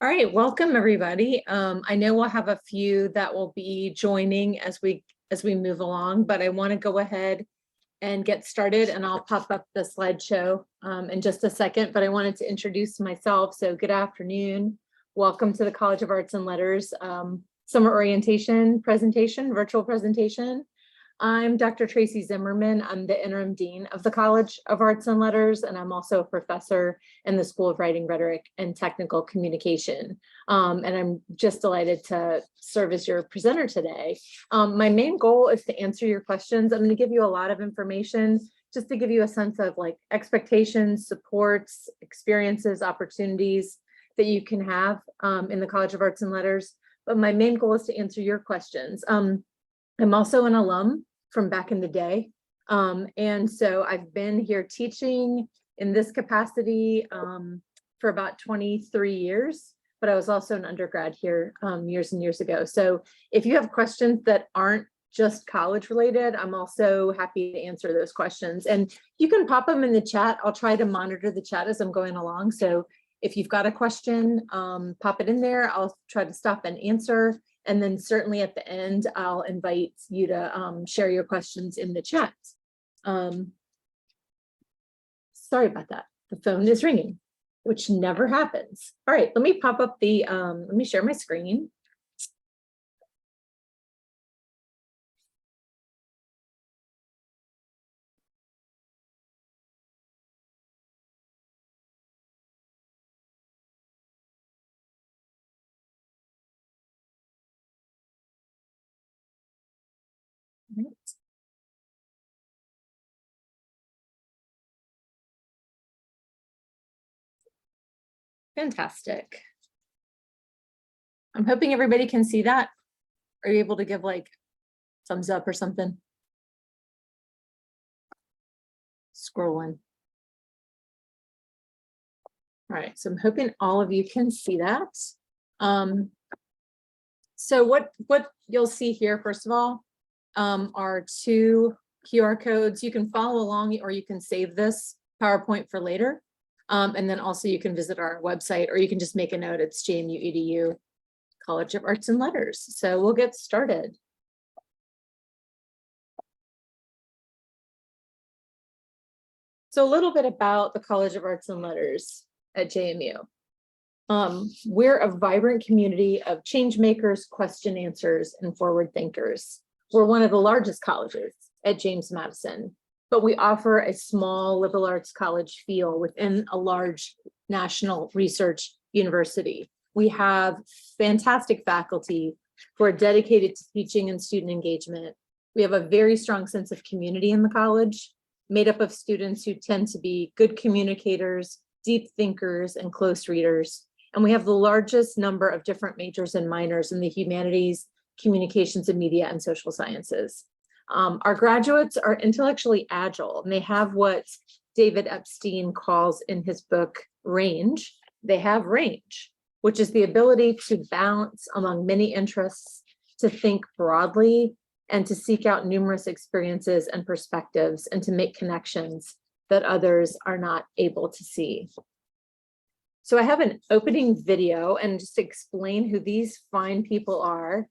All right, welcome everybody. I know we'll have a few that will be joining as we move along, but I want to go ahead and get started, and I'll pop up the slideshow in just a second, but I wanted to introduce myself. So good afternoon. Welcome to the College of Arts and Letters summer orientation presentation, virtual presentation. I'm Dr. Tracy Zimmerman. I'm the interim dean of the College of Arts and Letters, and I'm also a professor in the School of Writing, Rhetoric, and Technical Communication. And I'm just delighted to serve as your presenter today. My main goal is to answer your questions. I'm going to give you a lot of information just to give you a sense of like expectations, supports, experiences, opportunities that you can have in the College of Arts and Letters. But my main goal is to answer your questions. I'm also an alum from back in the day. And so I've been here teaching in this capacity for about 23 years, but I was also an undergrad here years and years ago. So if you have questions that aren't just college related, I'm also happy to answer those questions. And you can pop them in the chat. I'll try to monitor the chat as I'm going along. So if you've got a question, pop it in there. I'll try to stop and answer. And then certainly at the end, I'll invite you to share your questions in the chat. Sorry about that. The phone is ringing, which never happens. All right, let me pop up the, let me share my screen. Right. Fantastic. I'm hoping everybody can see that. Are you able to give like thumbs up or something? Scrolling. All right, so I'm hoping all of you can see that. So what you'll see here, first of all, are two QR codes. You can follow along or you can save this PowerPoint for later. And then also you can visit our website or you can just make a note. It's JMU EDU College of Arts and Letters. So we'll get started. So a little bit about the College of Arts and Letters at JMU. We're a vibrant community of change makers, question answers, and forward thinkers. We're one of the largest colleges at James Madison, but we offer a small liberal arts college feel within a large national research university. We have fantastic faculty who are dedicated to teaching and student engagement. We have a very strong sense of community in the college, made up of students who tend to be good communicators, deep thinkers, and close readers. And we have the largest number of different majors and minors in the humanities, communications and media, and social sciences. Our graduates are intellectually agile, and they have what David Epstein calls in his book, range. They have range, which is the ability to bounce among many interests, to think broadly, and to seek out numerous experiences and perspectives, and to make connections that others are not able to see. So I have an opening video and just to explain who these fine people are.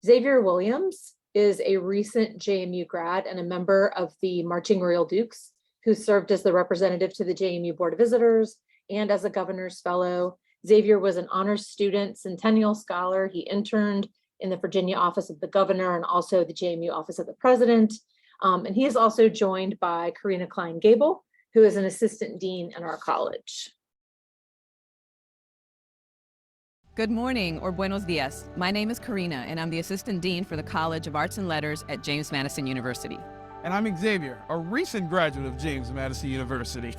Xavier Williams is a recent JMU grad and a member of the Marching Royal Dukes, who served as the representative to the JMU Board of Visitors and as a governor's fellow. Xavier was an honors student, Centennial Scholar. He interned in the Virginia office of the governor and also the JMU office of the president. And he is also joined by Karina Klein-Gable, who is an assistant dean in our college. Good morning, or buenos dias. My name is Karina, and I'm the Assistant Dean for the College of Arts and Letters at James Madison University. And I'm Xavier, a recent graduate of James Madison University.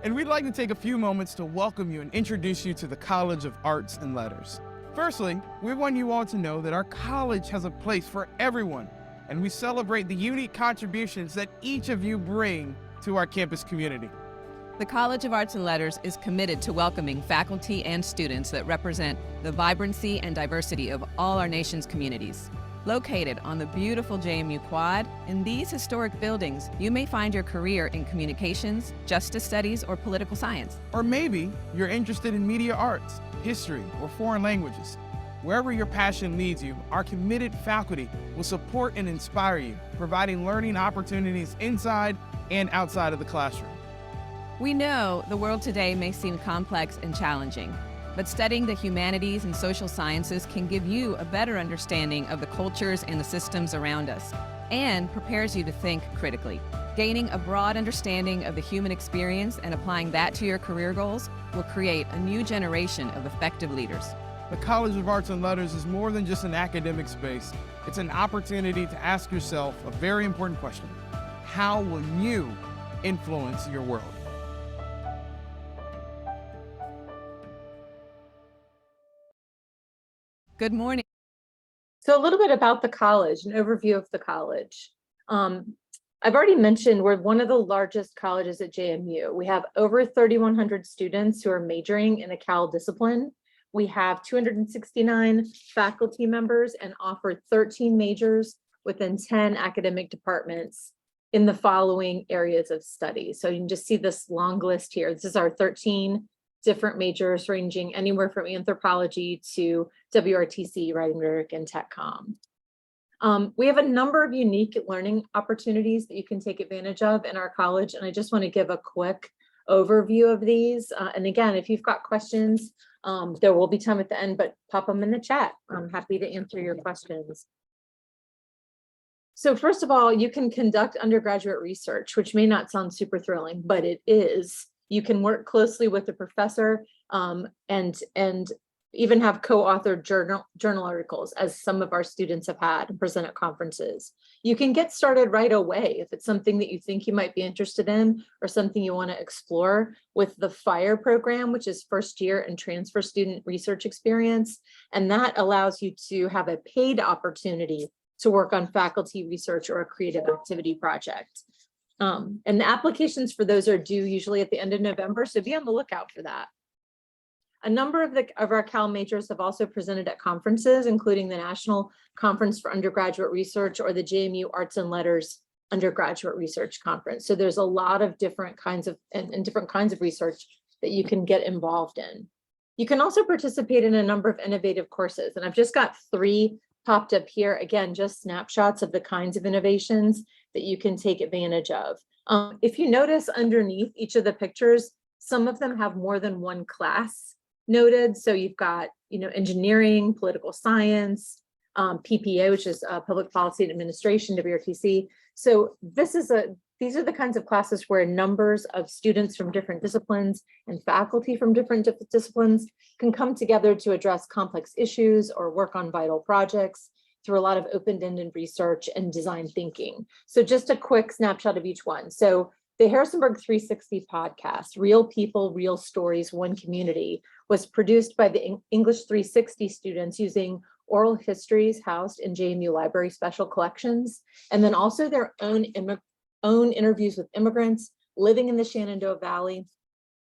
And we'd like to take a few moments to welcome you and introduce you to the College of Arts and Letters. Firstly, we want you all to know that our college has a place for everyone, and we celebrate the unique contributions that each of you bring to our campus community. The College of Arts and Letters is committed to welcoming faculty and students that represent the vibrancy and diversity of all our nation's communities. Located on the beautiful JMU Quad, in these historic buildings, you may find your career in communications, justice studies, or political science. Or maybe you're interested in media arts, history, or foreign languages. Wherever your passion leads you, our committed faculty will support and inspire you, providing learning opportunities inside and outside of the classroom. We know the world today may seem complex and challenging, but studying the humanities and social sciences can give you a better understanding of the cultures and the systems around us, and prepares you to think critically. Gaining a broad understanding of the human experience and applying that to your career goals will create a new generation of effective leaders. The College of Arts and Letters is more than just an academic space. It's an opportunity to ask yourself a very important question. How will you influence your world? Good morning. So a little bit about the college, an overview of the college. I've already mentioned we're one of the largest colleges at JMU. We have over 3,100 students who are majoring in a Cal discipline. We have 269 faculty members and offer 13 majors within 10 academic departments in the following areas of study. So you can just see this long list here. This is our 13 different majors ranging anywhere from anthropology to WRTC, writing, rhetoric, and tech comm. We have a number of unique learning opportunities that you can take advantage of in our college, and I just want to give a quick overview of these. And again, if you've got questions, there will be time at the end, but pop them in the chat. I'm happy to answer your questions. So first of all, you can conduct undergraduate research, which may not sound super thrilling, but it is. You can work closely with the professor and even have co-authored journal articles, as some of our students have had and present at conferences. You can get started right away if it's something that you think you might be interested in or something you want to explore with the FIRE program, which is first year and transfer student research experience. And that allows you to have a paid opportunity to work on faculty research or a creative activity project. And the applications for those are due usually at the end of November, so be on the lookout for that. A number of our Cal majors have also presented at conferences, including the National Conference for Undergraduate Research or the JMU Arts and Letters Undergraduate Research Conference. So there's a lot of different kinds of different kinds of research that you can get involved in. You can also participate in a number of innovative courses, and I've just got 3 popped up here. Again, just snapshots of the kinds of innovations that you can take advantage of. If you notice underneath each of the pictures, some of them have more than one class noted. So you've got, engineering, political science, PPA, which is public policy and administration, WRTC. So these are the kinds of classes where numbers of students from different disciplines and faculty from different disciplines can come together to address complex issues or work on vital projects through a lot of open-ended research and design thinking. So just a quick snapshot of each one. So the Harrisonburg 360 podcast, Real People, Real Stories, One Community, was produced by the English 360 students using oral histories housed in JMU Library Special Collections, and then also their own interviews with immigrants living in the Shenandoah Valley,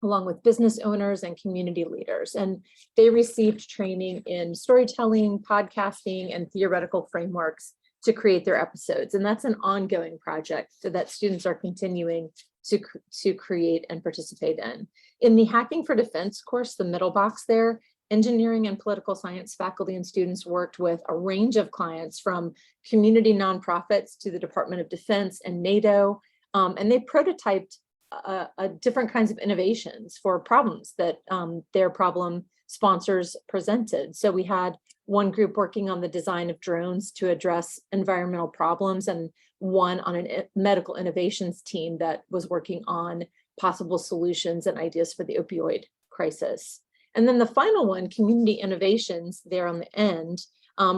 along with business owners and community leaders. And they received training in storytelling, podcasting, and theoretical frameworks to create their episodes. And that's an ongoing project so that students are continuing to create and participate in. In the Hacking for Defense course, the middle box there, engineering and political science faculty and students worked with a range of clients from community nonprofits to the Department of Defense and NATO, and they prototyped different kinds of innovations for problems that their problem sponsors presented. So we had one group working on the design of drones to address environmental problems, and one on a medical innovations team that was working on possible solutions and ideas for the opioid crisis. And then the final one, community innovations, there on the end,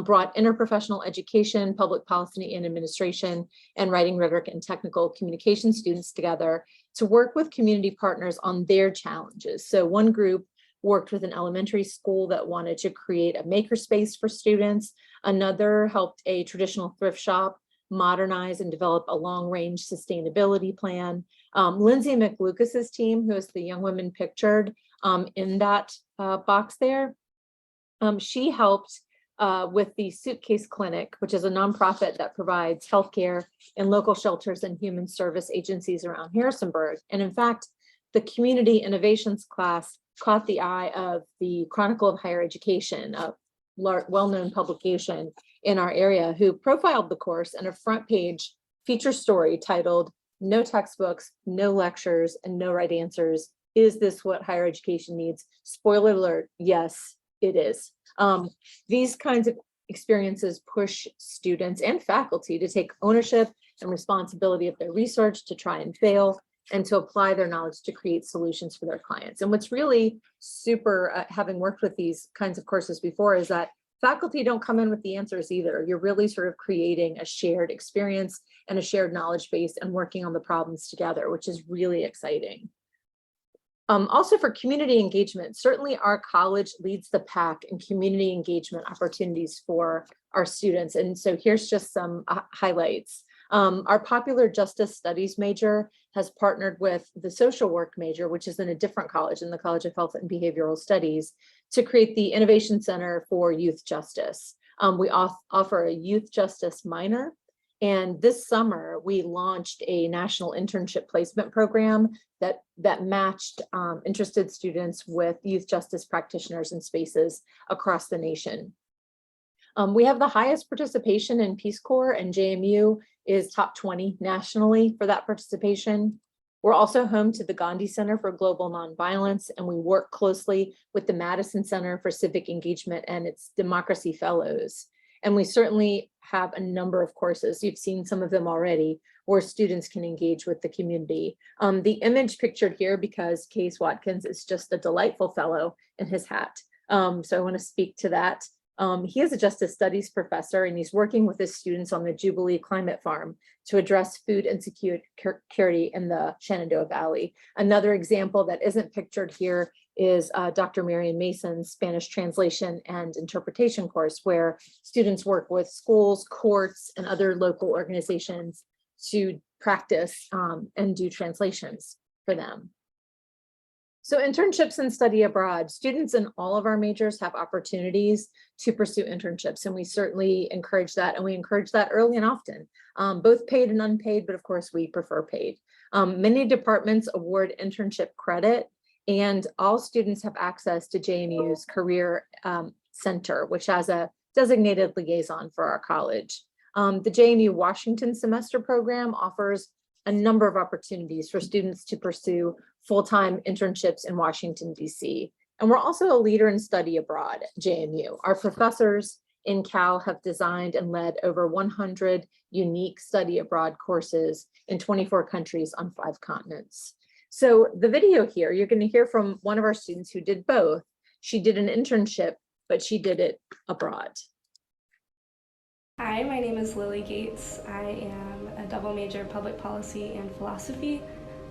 brought interprofessional education, public policy and administration, and writing, rhetoric, and technical communication students together to work with community partners on their challenges. So one group worked with an elementary school that wanted to create a makerspace for students. Another helped a traditional thrift shop modernize and develop a long-range sustainability plan. Lindsay McLucas's team, who is the young woman pictured in that box there, she helped with the Suitcase Clinic, which is a nonprofit that provides healthcare in local shelters and human service agencies around Harrisonburg. And in fact, the Community Innovations class caught the eye of the Chronicle of Higher Education, a well-known publication in our area, who profiled the course in a front page feature story titled "No Textbooks, No Lectures, and No Right Answers. Is this what higher education needs?" Spoiler alert, yes, it is. These kinds of experiences push students and faculty to take ownership and responsibility of their research, to try and fail, and to apply their knowledge to create solutions for their clients. And what's really super, having worked with these kinds of courses before, is that faculty don't come in with the answers either. You're really sort of creating a shared experience and a shared knowledge base and working on the problems together, which is really exciting. Also for community engagement, certainly our college leads the pack in community engagement opportunities for our students. And so here's just some highlights. Our Popular Justice Studies major has partnered with the social work major, which is in a different college, in the College of Health and Behavioral Studies, to create the Innovation Center for Youth Justice. We offer a youth justice minor. And this summer, we launched a national internship placement program that matched interested students with youth justice practitioners in spaces across the nation. We have the highest participation in Peace Corps, and JMU is top 20 nationally for that participation. We're also home to the Gandhi Center for Global Nonviolence, and we work closely with the Madison Center for Civic Engagement and its Democracy Fellows. And we certainly have a number of courses, you've seen some of them already, where students can engage with the community. The image pictured here, because Case Watkins is just a delightful fellow in his hat. So I want to speak to that. He is a Justice Studies professor, and he's working with his students on the Jubilee Climate Farm to address food insecurity in the Shenandoah Valley. Another example that isn't pictured here is Dr. Marion Mason's Spanish translation and interpretation course, where students work with schools, courts, and other local organizations to practice and do translations for them. So internships and study abroad, students in all of our majors have opportunities to pursue internships, and we certainly encourage that, and we encourage that early and often, both paid and unpaid, but of course we prefer paid. Many departments award internship credit, and all students have access to JMU's Career Center, which has a designated liaison for our college. The JMU Washington Semester Program offers a number of opportunities for students to pursue full-time internships in Washington, DC. And we're also a leader in study abroad at JMU. Our professors in Cal have designed and led over 100 unique study abroad courses in 24 countries on 5 continents. So the video here, you're going to hear from one of our students who did both. She did an internship, but she did it abroad. Hi, my name is Lily Gates. I am a double major public policy and philosophy.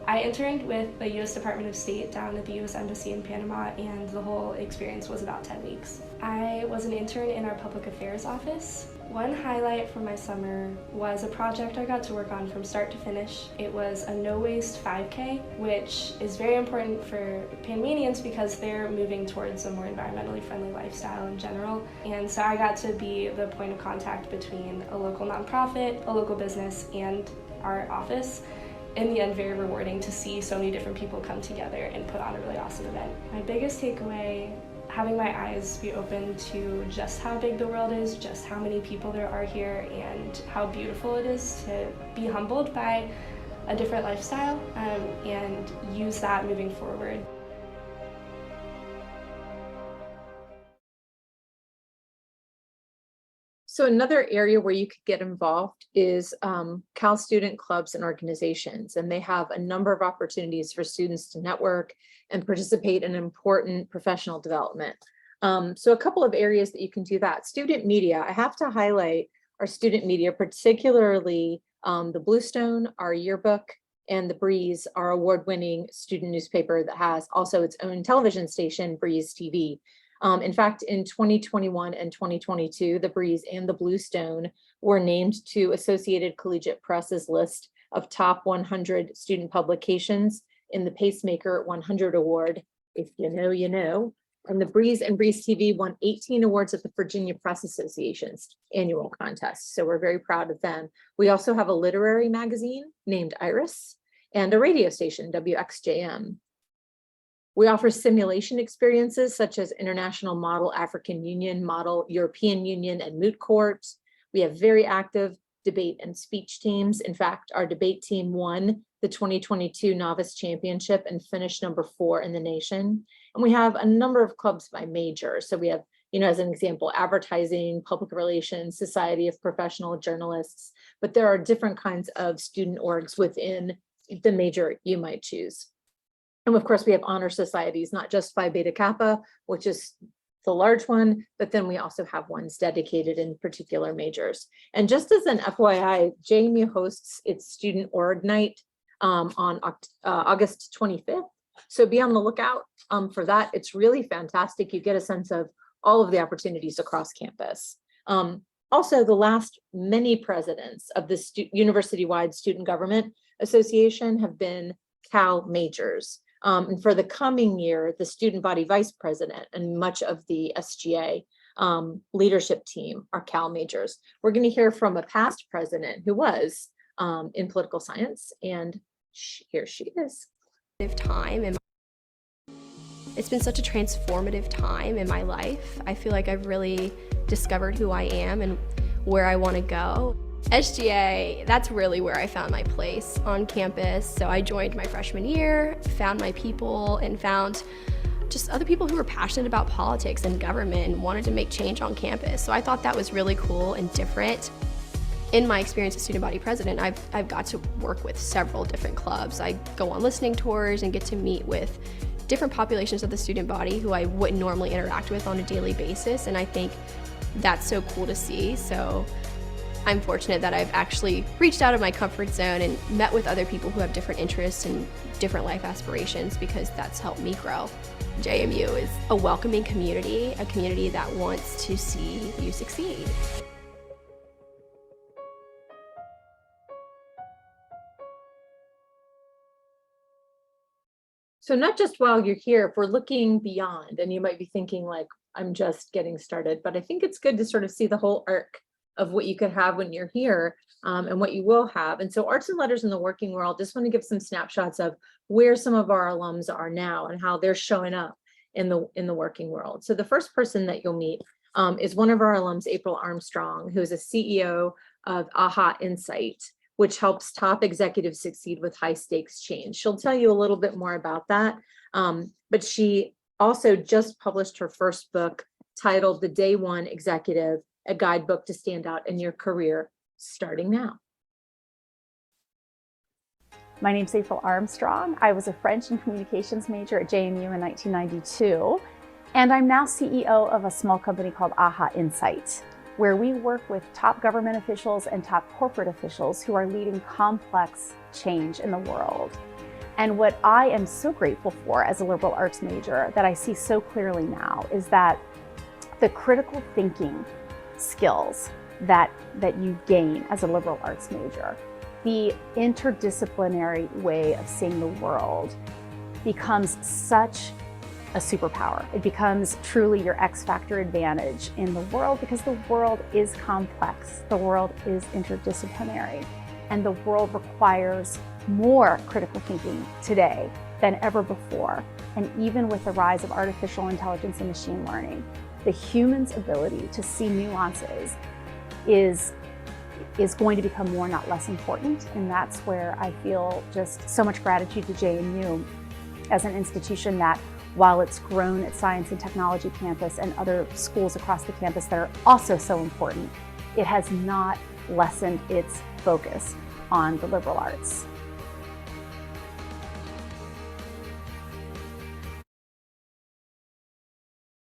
I interned with the U.S. Department of State down at the U.S. Embassy in Panama, and the whole experience was about 10 weeks. I was an intern in our public affairs office. One highlight from my summer was a project I got to work on from start to finish. It was a no-waste 5K, which is very important for Panamanians because they're moving towards a more environmentally friendly lifestyle in general. And so I got to be the point of contact between a local nonprofit, a local business, and our office. In the end, very rewarding to see so many different people come together and put on a really awesome event. My biggest takeaway, having my eyes be open to just how big the world is, just how many people there are here, and how beautiful it is to be humbled by a different lifestyle and use that moving forward. So another area where you could get involved is Cal Student Clubs and organizations, and they have a number of opportunities for students to network and participate in important professional development. So a couple of areas that you can do that. Student media, I have to highlight our student media, particularly the Bluestone, our yearbook, and The Breeze, our award-winning student newspaper that has also its own television station, Breeze TV. In fact, in 2021 and 2022, The Breeze and the Bluestone were named to Associated Collegiate Press's list of top 100 student publications in the Pacemaker 100 Award. If you know, you know. And the Breeze and Breeze TV won 18 awards at the Virginia Press Association's annual contest. So we're very proud of them. We also have a literary magazine named Iris and a radio station, WXJM. We offer simulation experiences such as International Model African Union, Model European Union, and Moot Court. We have very active debate and speech teams. In fact, our debate team won the 2022 Novice Championship and finished number 4 in the nation. And we have a number of clubs by major. So we have, as an example, advertising, public relations, Society of Professional Journalists, but there are different kinds of student orgs within the major you might choose. And of course, we have honor societies, not just Phi Beta Kappa, which is the large one, but then we also have ones dedicated in particular majors. And just as an FYI, JMU hosts its student org night on August 25th. So be on the lookout for that. It's really fantastic. You get a sense of all of the opportunities across campus. Also, the last many presidents of the university-wide Student Government Association have been Cal majors. And for the coming year, the student body vice president and much of the SGA leadership team are Cal majors. We're going to hear from a past president who was in political science, and here she is. It's been such a transformative time in my life. I feel like I've really discovered who I am and where I want to go. SGA, that's really where I found my place on campus. So I joined my freshman year, found my people, and found just other people who were passionate about politics and government and wanted to make change on campus. So I thought that was really cool and different. In my experience as student body president, I've got to work with several different clubs. I go on listening tours and get to meet with different populations of the student body who I wouldn't normally interact with on a daily basis, and I think that's so cool to see. So I'm fortunate that I've actually reached out of my comfort zone and met with other people who have different interests and different life aspirations, because that's helped me grow. JMU is a welcoming community, a community that wants to see you succeed. So not just while you're here, if we're looking beyond, and you might be thinking like, I'm just getting started, but I think it's good to sort of see the whole arc of what you could have when you're here and what you will have. And so Arts and Letters in the working world, just want to give some snapshots of where some of our alums are now and how they're showing up in the working world. So the first person that you'll meet is one of our alums, April Armstrong, who is a CEO of AHA Insight, which helps top executives succeed with high stakes change. She'll tell you a little bit more about that. But she also just published her first book titled The Day One Executive, a guidebook to stand out in your career starting now. My name's April Armstrong. I was a French and Communications major at JMU in 1992, and I'm now CEO of a small company called AHA Insight, where we work with top government officials and top corporate officials who are leading complex change in the world. And what I am so grateful for as a liberal arts major that I see so clearly now is that the critical thinking skills that you gain as a liberal arts major, the interdisciplinary way of seeing the world, becomes such a superpower. It becomes truly your X factor advantage in the world, because the world is complex, the world is interdisciplinary, and the world requires more critical thinking today than ever before. And even with the rise of artificial intelligence and machine learning, the human's ability to see nuances is going to become more, not less important. And that's where I feel just so much gratitude to JMU as an institution that, while it's grown at Science and Technology campus and other schools across the campus that are also so important, it has not lessened its focus on the liberal arts.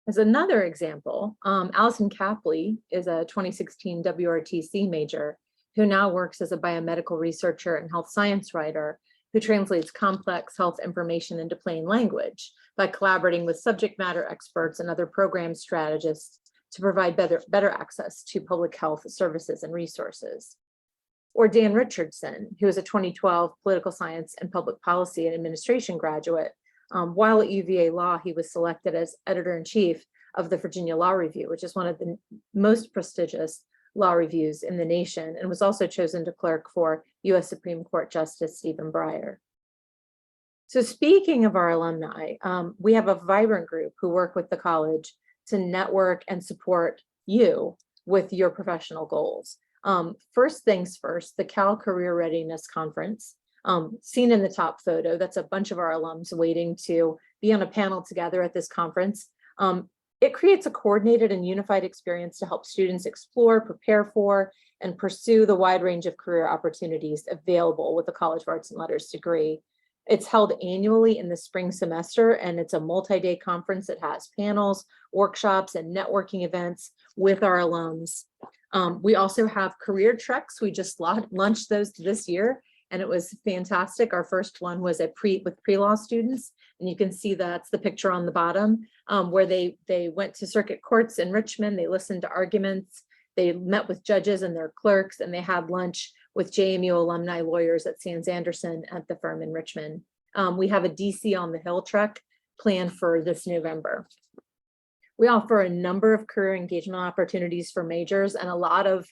As another example, Allison Capley is a 2016 WRTC major who now works as a biomedical researcher and health science writer who translates complex health information into plain language by collaborating with subject matter experts and other program strategists to provide better access to public health services and resources. Or Dan Richardson, who is a 2012 political science and public policy and administration graduate While at UVA Law, he was selected as editor-in-chief of the Virginia Law Review, which is one of the most prestigious law reviews in the nation, and was also chosen to clerk for U.S. Supreme Court Justice Stephen Breyer. So speaking of our alumni, we have a vibrant group who work with the college to network and support you with your professional goals. First things first, the Cal Career Readiness Conference, seen in the top photo, that's a bunch of our alums waiting to be on a panel together at this conference. It creates a coordinated and unified experience to help students explore, prepare for, and pursue the wide range of career opportunities available with the College of Arts and Letters degree. It's held annually in the spring semester, and it's a multi-day conference that has panels, workshops, and networking events with our alums. We also have career treks. We just launched those this year, and it was fantastic. Our first one was with pre-law students, and you can see that's the picture on the bottom, where they went to circuit courts in Richmond. They listened to arguments. They met with judges and their clerks, and they had lunch with JMU alumni lawyers at Sands Anderson at the firm in Richmond. We have a DC on the Hill trek planned for this November. We offer a number of career engagement opportunities for majors, and a lot of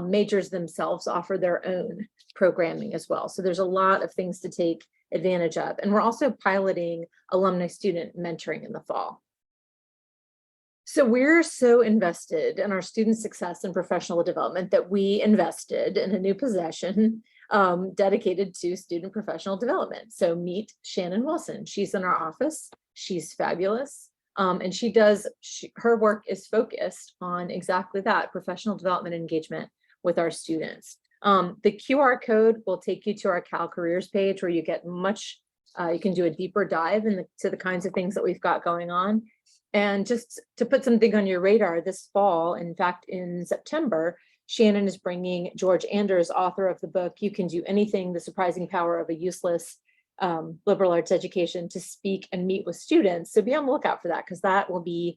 majors themselves offer their own programming as well. So there's a lot of things to take advantage of. And we're also piloting alumni student mentoring in the fall. So we're so invested in our student success and professional development that we invested in a new possession dedicated to student professional development. So meet Shannon Wilson. She's in our office. She's fabulous. And her work is focused on exactly that, professional development engagement with our students. The QR code will take you to our Cal Careers page where you get you can do a deeper dive into the kinds of things that we've got going on. And just to put something on your radar, this fall, in fact, in September, Shannon is bringing George Anders, author of the book, You Can Do Anything, The Surprising Power of a Useless Liberal Arts Education, to speak and meet with students. So be on the lookout for that, because that will be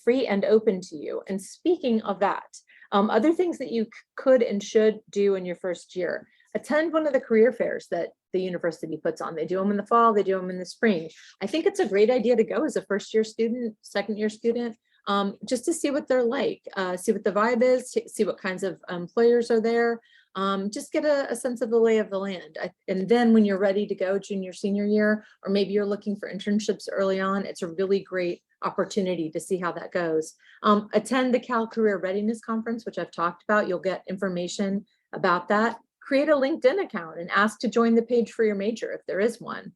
free and open to you. And speaking of that, other things that you could and should do in your first year: attend one of the career fairs that the university puts on. They do them in the fall, they do them in the spring. I think it's a great idea to go as a first-year student, second-year student, just to see what they're like, see what the vibe is, see what kinds of employers are there, just get a sense of the lay of the land. And then when you're ready to go junior, senior year, or maybe you're looking for internships early on, it's a really great opportunity to see how that goes. Attend the Cal Career Readiness Conference, which I've talked about. You'll get information about that. Create a LinkedIn account and ask to join the page for your major if there is one.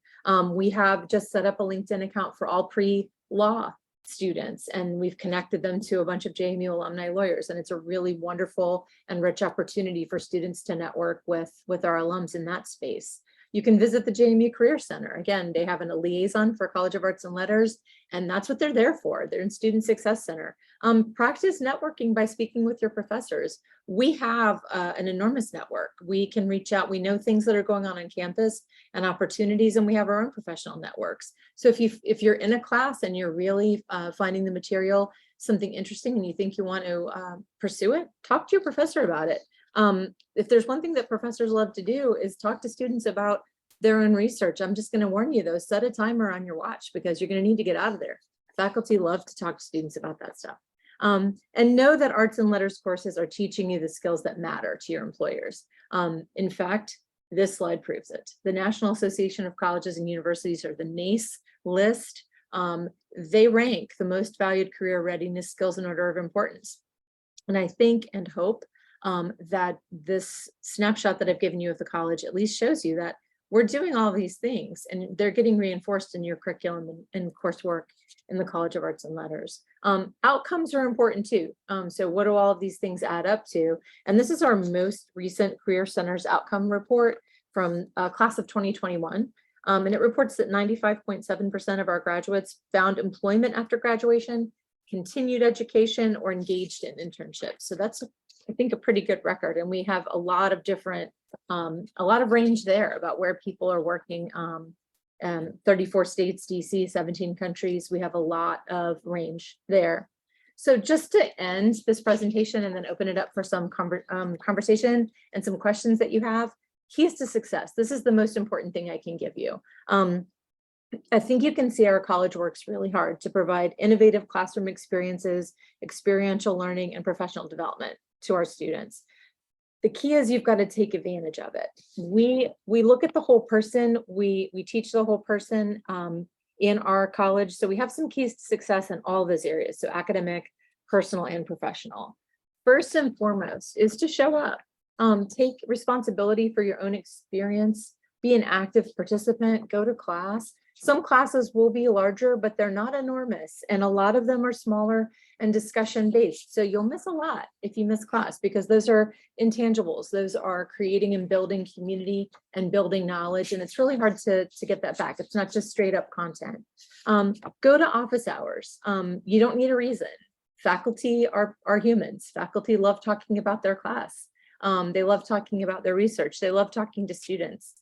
We have just set up a LinkedIn account for all pre-law students, and we've connected them to a bunch of JMU alumni lawyers, and it's a really wonderful and rich opportunity for students to network with our alums in that space. You can visit the JMU Career Center. Again, they have a liaison for College of Arts and Letters, and that's what they're there for. They're in Student Success Center. Practice networking by speaking with your professors. We have an enormous network. We can reach out. We know things that are going on campus and opportunities, and we have our own professional networks. So if you're in a class and you're really finding the material something interesting and you think you want to pursue it, talk to your professor about it. If there's one thing that professors love to do is talk to students about their own research. I'm just going to warn you though, set a timer on your watch because you're going to need to get out of there. Faculty love to talk to students about that stuff. And know that arts and letters courses are teaching you the skills that matter to your employers. In fact, this slide proves it. The National Association of Colleges and Universities, or the NACE list, they rank the most valued career readiness skills in order of importance. And I think and hope that this snapshot that I've given you of the college at least shows you that we're doing all these things and they're getting reinforced in your curriculum and coursework in the College of Arts and Letters. Outcomes are important too. So what do all of these things add up to? And this is our most recent Career Center's outcome report from class of 2021. And it reports that 95.7% of our graduates found employment after graduation, continued education, or engaged in internships. So that's, I think, a pretty good record. And we have a lot of different, a lot of range there about where people are working. 34 states, DC, 17 countries. We have a lot of range there. So just to end this presentation and then open it up for some conversation and some questions that you have, keys to success. This is the most important thing I can give you. I think you can see our college works really hard to provide innovative classroom experiences, experiential learning, and professional development to our students. The key is you've got to take advantage of it. We look at the whole person. We teach the whole person in our college. So we have some keys to success in all those areas. So academic, personal, and professional. First and foremost is to show up. Take responsibility for your own experience. Be an active participant. Go to class. Some classes will be larger, but they're not enormous. And a lot of them are smaller and discussion based. So you'll miss a lot if you miss class, because those are intangibles. Those are creating and building community and building knowledge. And it's really hard to get that back. It's not just straight up content. Go to office hours. You don't need a reason. Faculty are humans. Faculty love talking about their class. They love talking about their research. They love talking to students.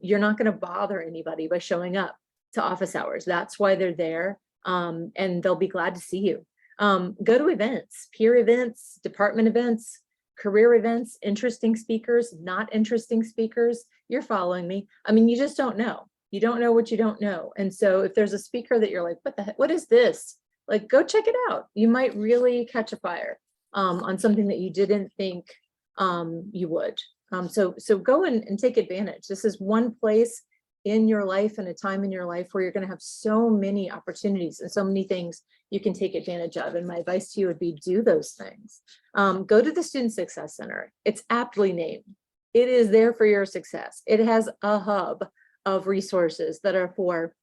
You're not going to bother anybody by showing up to office hours. That's why they're there. And they'll be glad to see you. Go to events, peer events, department events, career events, interesting speakers, not interesting speakers. You're following me. I mean, you just don't know. You don't know what you don't know. And so if there's a speaker that you're like, what the heck, what is this? Like, go check it out. You might really catch a fire on something that you didn't think you would. So go and take advantage. This is one place in your life and a time in your life where you're going to have so many opportunities and so many things you can take advantage of. And my advice to you would be do those things. Go to the Student Success Center. It's aptly named. It is there for your success. It has a hub of resources that are for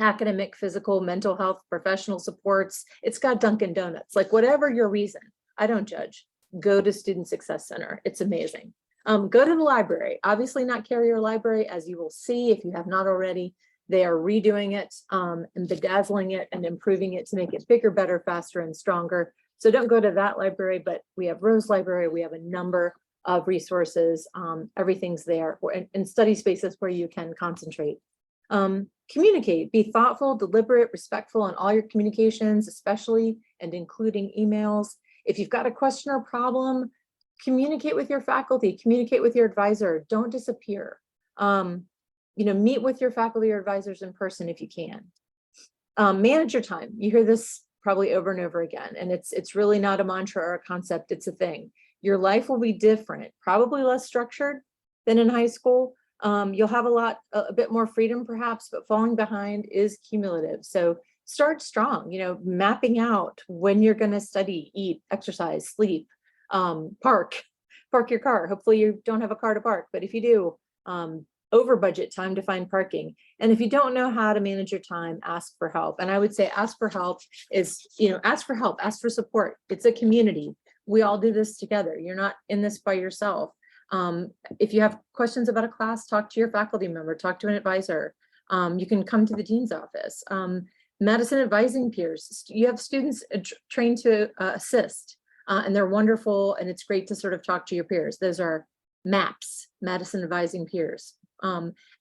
academic, physical, mental health, professional supports. It's got Dunkin' Donuts, like whatever your reason. I don't judge. Go to Student Success Center. It's amazing. Go to the library. Obviously not Carrier Library, as you will see if you have not already. They are redoing it and bedazzling it and improving it to make it bigger, better, faster, and stronger. So don't go to that library, but we have Rose Library. We have a number of resources. Everything's there, and study spaces where you can concentrate. Communicate, be thoughtful, deliberate, respectful in all your communications, especially and including emails. If you've got a question or problem, communicate with your faculty, communicate with your advisor, don't disappear. Meet with your faculty or advisors in person if you can. Manage your time. You hear this probably over and over again, and it's really not a mantra or a concept, it's a thing. Your life will be different, probably less structured than in high school. You'll have a bit more freedom perhaps, but falling behind is cumulative. So start strong, mapping out when you're going to study, eat, exercise, sleep, park your car. Hopefully you don't have a car to park, but if you do, over budget time to find parking. And if you don't know how to manage your time, ask for help. And I would say ask for help is, ask for help, ask for support. It's a community. We all do this together. You're not in this by yourself. If you have questions about a class, talk to your faculty member, talk to an advisor. You can come to the dean's office. Madison Advising Peers, you have students trained to assist, and they're wonderful, and it's great to sort of talk to your peers. Those are MAPS, Madison Advising Peers.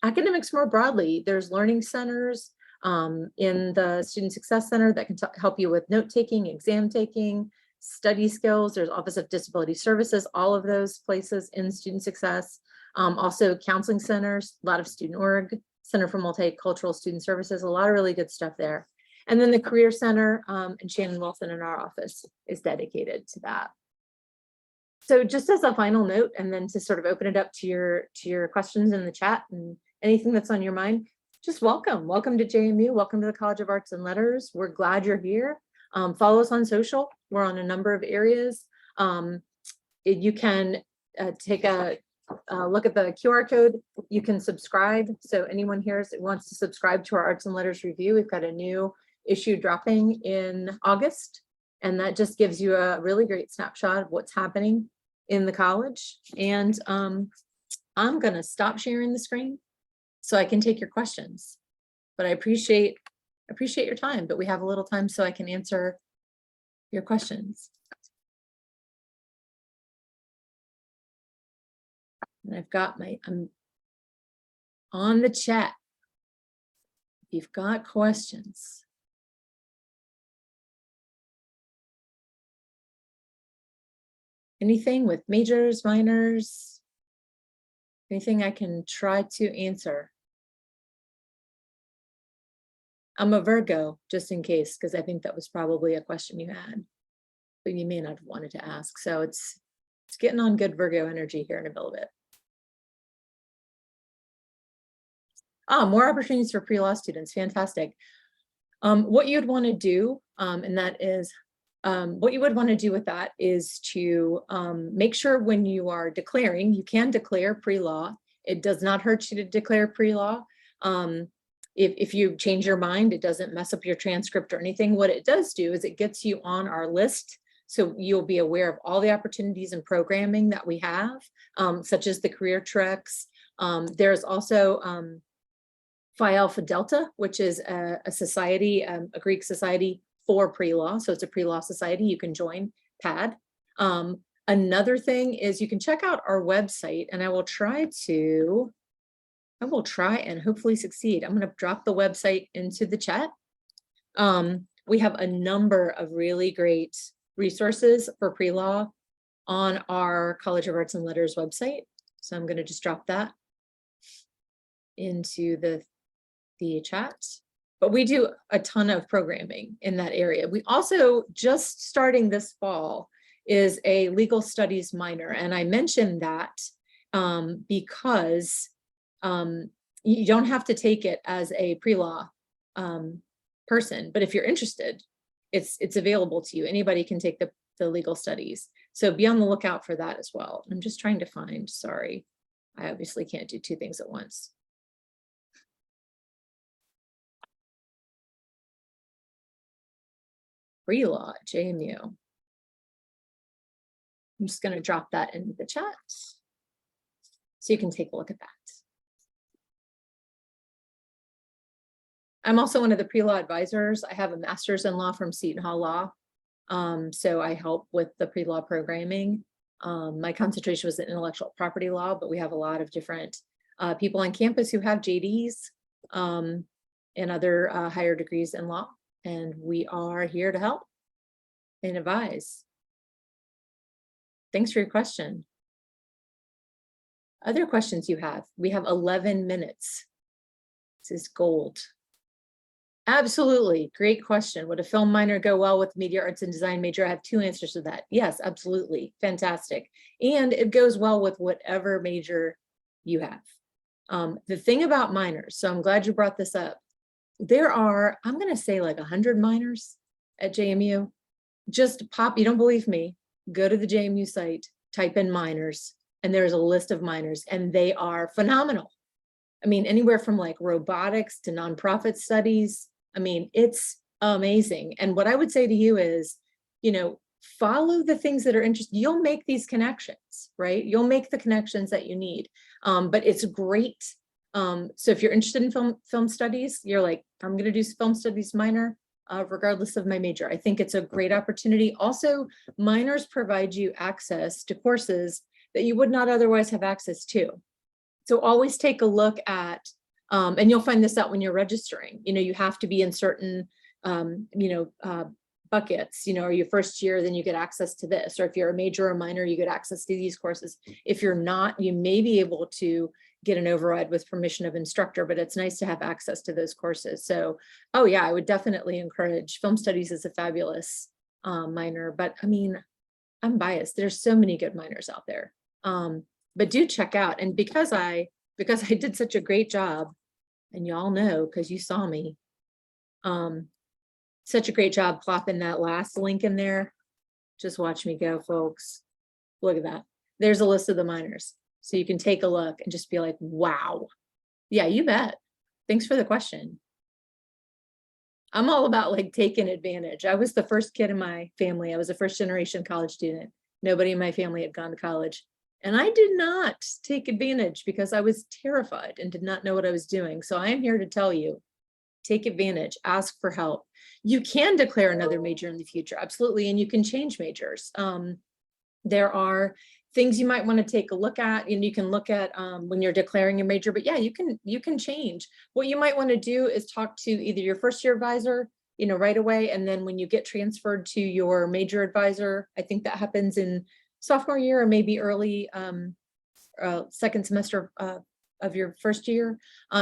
Academics more broadly, there's learning centers in the Student Success Center that can help you with note-taking, exam taking, study skills. There's Office of Disability Services, all of those places in student success. Also counseling centers, a lot of Student Org, Center for Multicultural Student Services, a lot of really good stuff there. And then the Career Center, and Shannon Wilson in our office is dedicated to that. So just as a final note, and then to sort of open it up to your questions in the chat and anything that's on your mind, just welcome to JMU, welcome to the College of Arts and Letters. We're glad you're here. Follow us on social. We're on a number of areas. You can take a look at the QR code. You can subscribe. So anyone here wants to subscribe to our Arts and Letters review, we've got a new issue dropping in August. And that just gives you a really great snapshot of what's happening in the college. And I'm gonna stop sharing the screen so I can take your questions. But I appreciate your time, but we have a little time so I can answer your questions. And I've got I'm on the chat. If you've got questions. Anything with majors, minors, anything I can try to answer. I'm a Virgo, just in case, because I think that was probably a question you had, but you may not have wanted to ask. So it's getting on good Virgo energy here in a little bit. More opportunities for pre-law students. Fantastic. What you'd want to do, and that is, what you would want to do with that is to make sure when you are declaring, you can declare pre-law. It does not hurt you to declare pre-law. If you change your mind, it doesn't mess up your transcript or anything. What it does do is it gets you on our list. So you'll be aware of all the opportunities and programming that we have, such as the career treks. There's also Phi Alpha Delta, which is a society, a Greek society for pre-law. So it's a pre-law society. You can join PAD. Another thing is you can check out our website, and I will try and hopefully succeed. I'm going to drop the website into the chat. We have a number of really great resources for pre-law on our College of Arts and Letters website. So I'm going to just drop that into the chat. But we do a ton of programming in that area. We also, just starting this fall, is a legal studies minor. And I mentioned that because you don't have to take it as a pre-law person, but if you're interested, it's available to you. Anybody can take the legal studies. So be on the lookout for that as well. I'm just trying to find, sorry, I obviously can't do two things at once. Pre-law at JMU. I'm just going to drop that into the chat so you can take a look at that. I'm also one of the pre-law advisors. I have a master's in law from Seton Hall Law. So I help with the pre-law programming. My concentration was in intellectual property law, but we have a lot of different people on campus who have JDs and other higher degrees in law. And we are here to help and advise. Thanks for your question. Other questions you have? We have 11 minutes. This is gold. Absolutely. Great question. Would a film minor go well with media arts and design major? I have two answers to that. Yes, absolutely. Fantastic. And it goes well with whatever major you have. The thing about minors, so I'm glad you brought this up. There are, I'm going to say like 100 minors at JMU. Just pop, you don't believe me, go to the JMU site, type in minors, and there's a list of minors, and they are phenomenal. I mean, anywhere from like robotics to nonprofit studies. I mean, it's amazing. And what I would say to you is, you know, follow the things that are interesting. You'll make these connections, right? You'll make the connections that you need. But it's great. So if you're interested in film studies, you're like, I'm going to do film studies minor, regardless of my major. I think it's a great opportunity. Also, minors provide you access to courses that you would not otherwise have access to. So always take a look at, and you'll find this out when you're registering. You know, you have to be in certain, buckets. You know, are you first year, then you get access to this. Or if you're a major or minor, you get access to these courses. If you're not, you may be able to get an override with permission of instructor, but it's nice to have access to those courses. So, oh yeah, I would definitely encourage. Film studies is a fabulous minor, but I mean, I'm biased. There's so many good minors out there. But do check out. And because I did such a great job, and y'all know, because you saw me, such a great job plopping that last link in there. Just watch me go, folks. Look at that. There's a list of the minors. So you can take a look and just be like, wow. Yeah, you bet. Thanks for the question. I'm all about like taking advantage. I was the first kid in my family. I was a first generation college student. Nobody in my family had gone to college. And I did not take advantage because I was terrified and did not know what I was doing. So I am here to tell you, take advantage, ask for help. You can declare another major in the future, absolutely, and you can change majors. There are things you might want to take a look at, and you can look at when you're declaring your major, but yeah, you can change. What you might want to do is talk to either your first year advisor, you know, right away, and then when you get transferred to your major advisor, I think that happens in sophomore year or maybe early second semester your first year.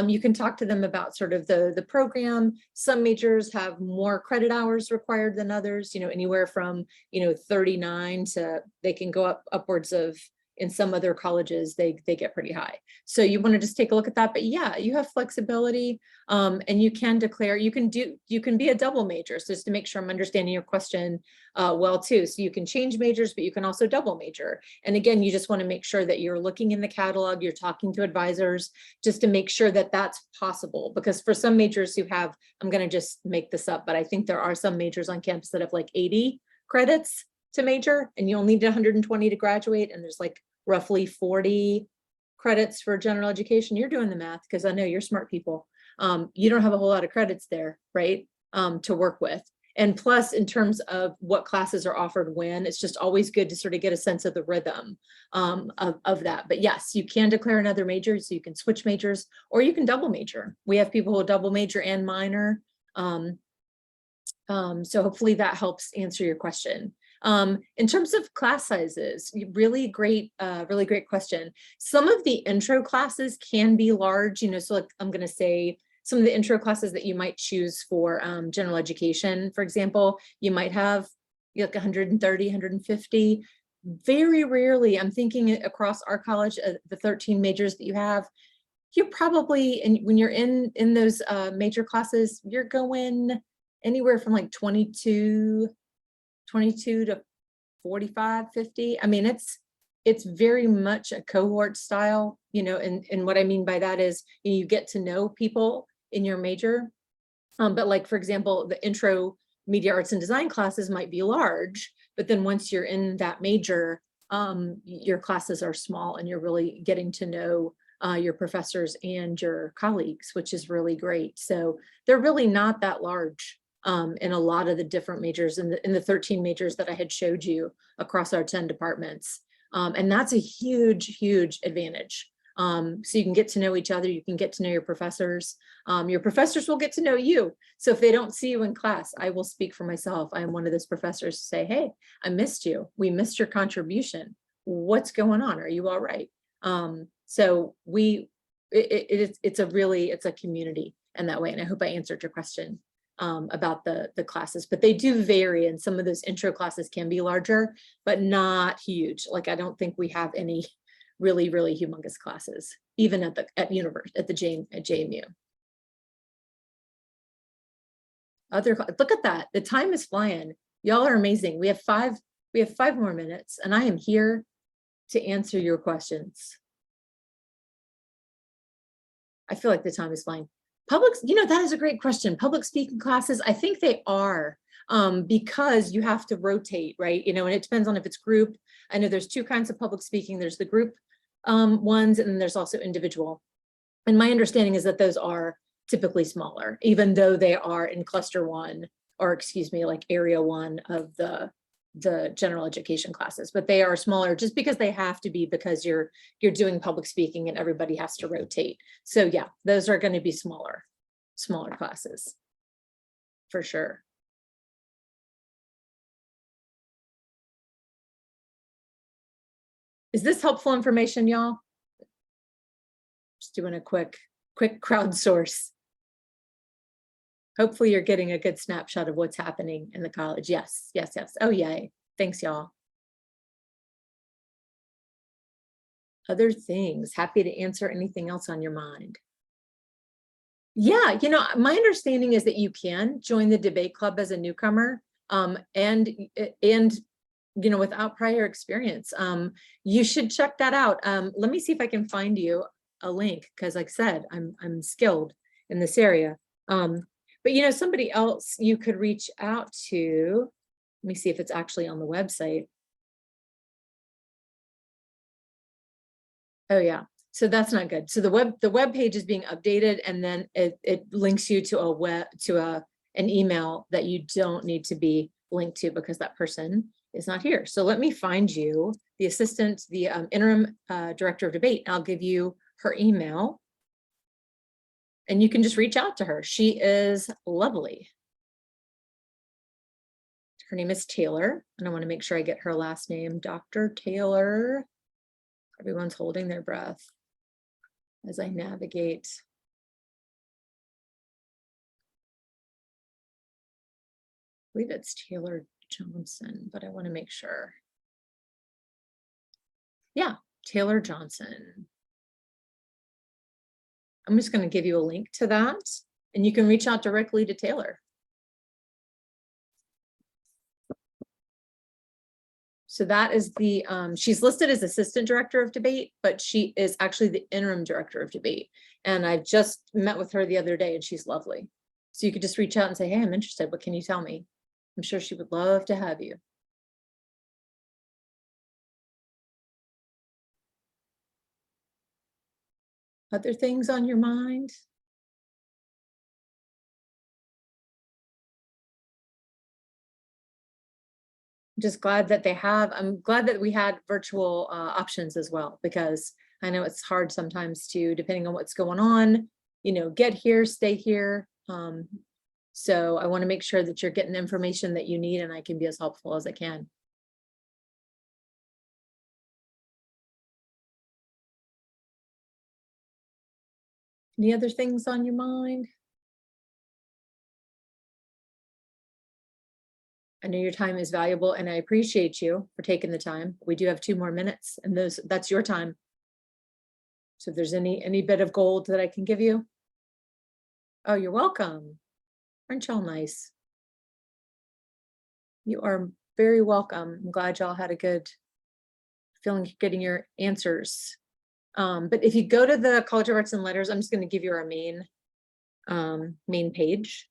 You can talk to them about sort of the program. Some majors have more credit hours required than others, you know, anywhere from, you know, 39 to they can go up upwards of, in some other colleges, they get pretty high. So you want to just take a look at that. But yeah, you have flexibility, and you can declare, you can be a double major. So just to make sure I'm understanding your question well too. So you can change majors, but you can also double major. And again, you just want to make sure that you're looking in the catalog, you're talking to advisors just to make sure that that's possible. Because for some majors who have, I'm going to just make this up, but I think there are some majors on campus that have like 80 credits to major, and you only need 120 to graduate, and there's like roughly 40 credits for general education. You're doing the math because I know you're smart people. You don't have a whole lot of credits there, right, to work with. And plus, in terms of what classes are offered when, it's just always good to sort of get a sense of the rhythm of that. But yes, you can declare another major, so you can switch majors, or you can double major. We have people who double major and minor. So hopefully that helps answer your question. In terms of class sizes, really great question. Some of the intro classes can be large, you know, so like I'm going to say some of the intro classes that you might choose for general education, for example, you might have like 130, 150. Very rarely, I'm thinking across our college, the 13 majors that you have, you probably, and when you're in those major classes, you're going anywhere from like 22 to 45, 50. I mean, it's very much a cohort style, you know, and what I mean by that is you get to know people in your major. But like, for example, the intro media arts and design classes might be large, but then once you're in that major, your classes are small and you're really getting to know your professors and your colleagues, which is really great. So they're really not that large. In a lot of the different majors in the 13 majors that I had showed you across our 10 departments. And that's a huge, huge advantage. So you can get to know each other, you can get to know your professors will get to know you. So if they don't see you in class, I will speak for myself. I am one of those professors to say, hey, I missed you. We missed your contribution. What's going on? Are you all right? So it's a community in that way. And I hope I answered your question about the classes, but they do vary, and some of those intro classes can be larger, but not huge. Like I don't think we have any really humongous classes, even at JMU. Look at that, the time is flying. Y'all are amazing. We have 5 more minutes, and I am here to answer your questions. I feel like the time is flying. That is a great question. Public speaking classes, I think they are, because you have to rotate, right? You know, and it depends on if it's group. I know there's 2 kinds of public speaking. There's the group ones, and then there's also individual. And my understanding is that those are typically smaller, even though they are in cluster 1, or excuse me, like area 1 of the general education classes, but they are smaller just because they have to be, because you're doing public speaking and everybody has to rotate. So yeah, those are going to be smaller classes for sure. Is this helpful information, y'all? Just doing a quick crowdsource. Hopefully you're getting a good snapshot of what's happening in the college. Yes. Oh, yay. Thanks, y'all. Other things, happy to answer anything else on your mind. Yeah, you know, my understanding is that you can join the debate club as a newcomer, and you know, without prior experience. You should check that out. Let me see if I can find you a link, because like I said, I'm skilled in this area. But you know, somebody else you could reach out to, let me see if it's actually on the website. Oh yeah, so that's not good. So the web page is being updated, and then it links you to an email that you don't need to be linked to because that person is not here. So let me find you the assistant, the interim director of debate. I'll give you her email. And you can just reach out to her. She is lovely. Her name is Taylor, and I want to make sure I get her last name, Dr. Taylor. Everyone's holding their breath. as I navigate. I believe it's Taylor Johnson, but I want to make sure. Yeah, Taylor Johnson. I'm just going to give you a link to that, and you can reach out directly to Taylor. So that is the, she's listed as Assistant Director of Debate, but she is actually the Interim Director of Debate. And I just met with her the other day and she's lovely. So you could just reach out and say, hey, I'm interested. What can you tell me? I'm sure she would love to have you. Other things on your mind? Just glad that I'm glad that we had virtual options as well, because I know it's hard sometimes to, depending on what's going on, get here, stay here. So I want to make sure that you're getting the information that you need and I can be as helpful as I can. Any other things on your mind? I know your time is valuable and I appreciate you for taking the time. We do have 2 more minutes and that's your time. So if there's any bit of gold that I can give you. Oh, you're welcome. Aren't y'all nice? You are very welcome. I'm glad y'all had a good feeling getting your answers. But if you go to the College of Arts and Letters, I'm just going to give you our main page.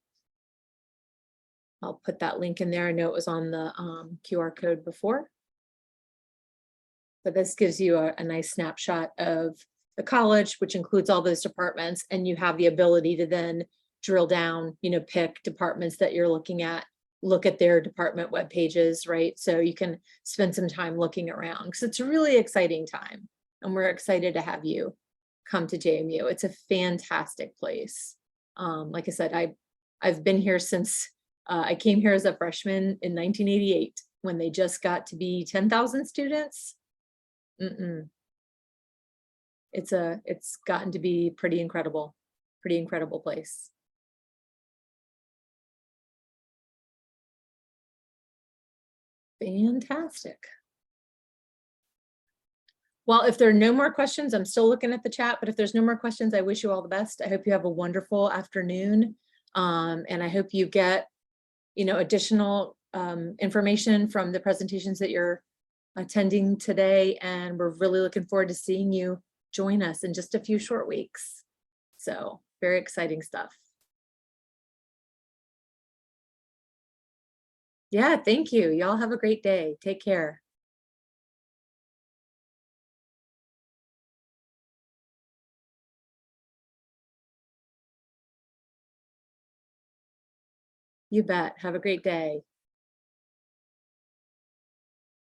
I'll put that link in there. I know it was on the QR code before. But this gives you a nice snapshot of the college, which includes all those departments, and you have the ability to then drill down, pick departments that you're looking at, look at their department web pages, right? So you can spend some time looking around because it's a really exciting time. And we're excited to have you come to JMU. It's a fantastic place. Like I said, I've been here since I came here as a freshman in 1988 when they just got to be 10,000 students. It's gotten to be pretty incredible place. Fantastic. Well, if there are no more questions, I'm still looking at the chat, but if there's no more questions, I wish you all the best. I hope you have a wonderful afternoon. And I hope you get, additional information from the presentations that you're attending today. And we're really looking forward to seeing you join us in just a few short weeks. So very exciting stuff. Yeah, thank you. Y'all have a great day. Take care. You bet. Have a great day.